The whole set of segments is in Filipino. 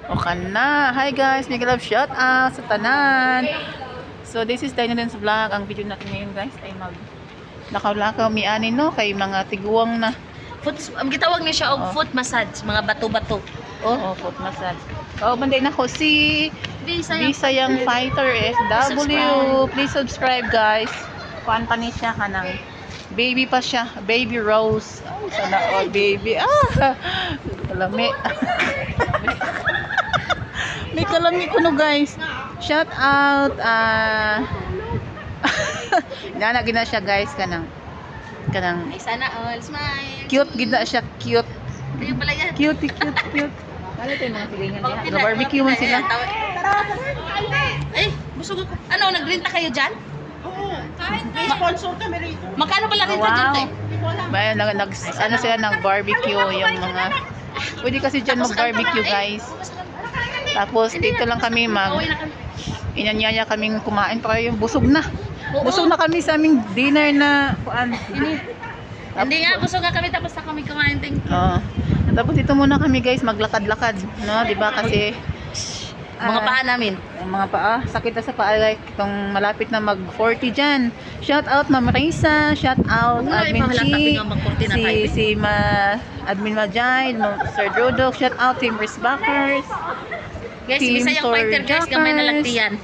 O kana. Hi guys, mega love shout out sa tanan. So this is Dynadance Vlog. Ang video natin ngayon guys ay lakaw-lakaw mianin no kay mga tiguang na. Gitawag niya siya og foot massage, mga bato-bato. Oh, foot massage. Oh, banday na ko si Bisayang Fighter FW. Please subscribe guys. Kuan pa ni siya kanang baby pa siya, baby Rose. Oh, sana all baby. Kalami. May kalami ko no guys. Shout out Nana gina siya guys kanang Ay, sana all smile. cute gina siya, cute. Ayun pala yan. Cute. Ano tayo mga silingan niya? Nag-barbecue man sila. Ay, busog ako. Ano, nagrenta kayo dyan? Oo. May sponsor kami rito. Magkano pala renta dyan, te? Bayan, ano sila nag-barbecue yung mga pwede kasi dyan mag-barbecue guys. Tapos dito lang kami inanyaya kaming kumain para yung busog na. Busog na kami sa aming dinner na kuan. Hindi nga, busog nga kami tapos na kami kumain. Tapos dito muna kami guys maglakad-lakad, no? 'Di ba kasi Mga paa namin. Mga paa, sakit na sa paa like itong malapit na mag 40 diyan. Shout out Ma'am Raisa, shout out Admin Chi, si Admin Majay, Sir Drodok, shout out Team Risbackers. Guys, Bisayang Fighter guys, gamay na lagtiyan.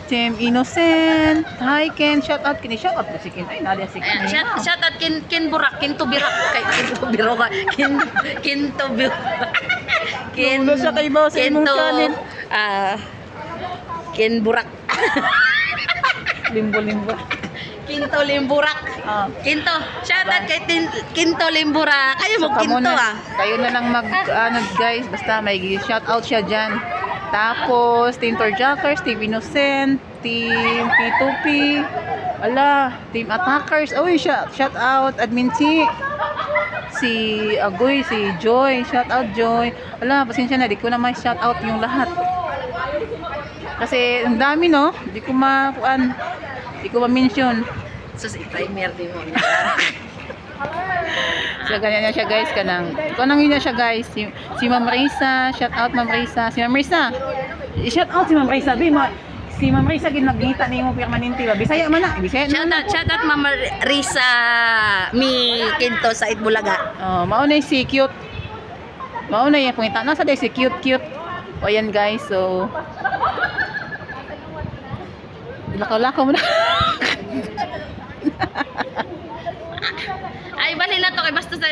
Team Innocent, hi Ken, shout out kini, shout out si Ken, ay nadia si Ken. Shout out Ken Burak, Ken Tubirak, Ken Tubirak. Ulo siya kay boss, imong channel. Ken Burak. Limbo. Kinto Limburak. Kinto. Shout out kay Kinto Limburak. Kayo mo Kinto Kayo na lang guys, basta may shout out siya diyan. Tapos Team Torjackers, Team Innocent, Team P2P, Team Attackers. Shout out Admin Chi. Si Agoy, si Joy, shout out Joy. Pasensya na, di ko na may shout out yung lahat. Kasi ang dami no, di ko ma-mention. So si primer din mo. So ganyan na siya guys kanang yun na siya guys. Si Ma'am Risa, shout out Ma'am Risa. Si Ma'am Risa. Shout out si Ma'am Risa. Si Ma'am Risa ginagita nimo permanente ba? Bisaya man na. Bisaya. Shout out Ma'am Risa mi Kinto sa Itbulaga. Mao na si cute. Mao na yung pangita na sa si cute. O yan guys. So lakaw-lakaw mo na. Ay, bali na to kay basta sa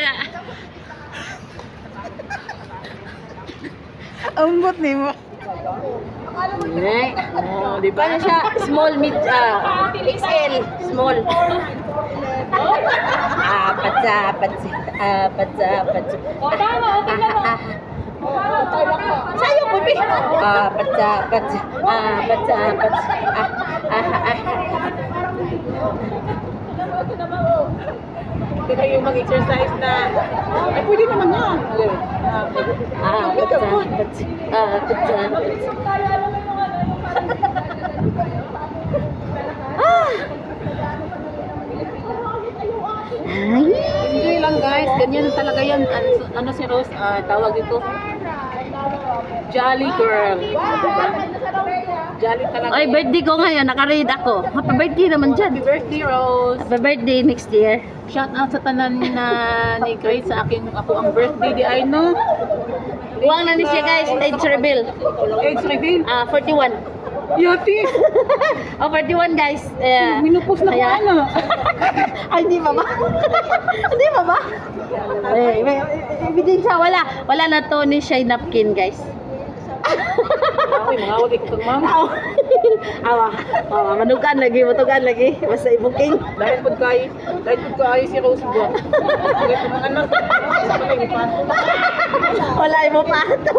Ambot ni mo. Di ba na siya? Small, mid, XL, small. Patsa. Sayo po, Pi. Patsa. Hindi kayo mag-exercise na ay pwede naman yan. Enjoy lang guys, ganyan talaga yan. Ano si Rose, tawag dito Jolly girl. Jolly talaga. Ay, birthday ko ngayon, naka-read ako. Happy birthday naman dyan. Happy birthday Rose. Happy birthday next year. Shout out sa tanan na ni Grace sa ako ang birthday di ay no. Uwang na ni siya guys, age reveal. Age reveal? 41. Yati. 41 guys. Minupos na ko ano. Ay, hindi ba? Hindi ba? May ebidensya, wala na to ni Shay napkin guys. Ay, mangawag ikutong ma'am. Manugan lagi, matugan lagi. Basta i-booking. Dahil po kayo si Rose ba? Dahil po mga anak. Wala mo pa ito.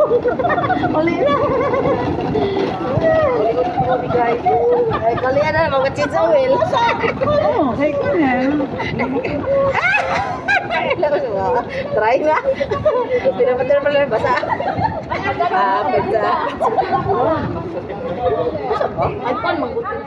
Uli na. Uli guys. Ay, kalian na, mga chins oil. Oo, hay ka na. Try nga. Pinapatir pala basa. Pagsa. Ay, pan, magbutin.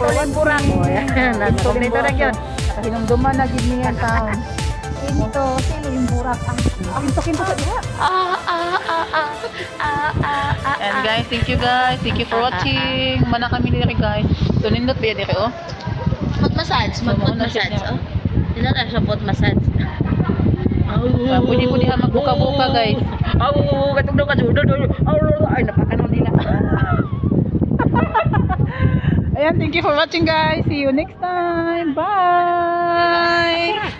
for Burak. watching. Oh, yan. Dito na yun. Hinumduman na gid niya town. Kinto, sino yung burak? Kinto sa diha. And guys, thank you guys. Thank you for watching. Mana kami diri guys. So nindot ba diri oh? Foot massage. Mag-foot massage. Oh. Sino na siya foot massage? Pwede ha magbuka-buka guys. Katugdo ka dyan. Ay, napakanaw nila. Ayan, thank you for watching guys. See you next time. Bye!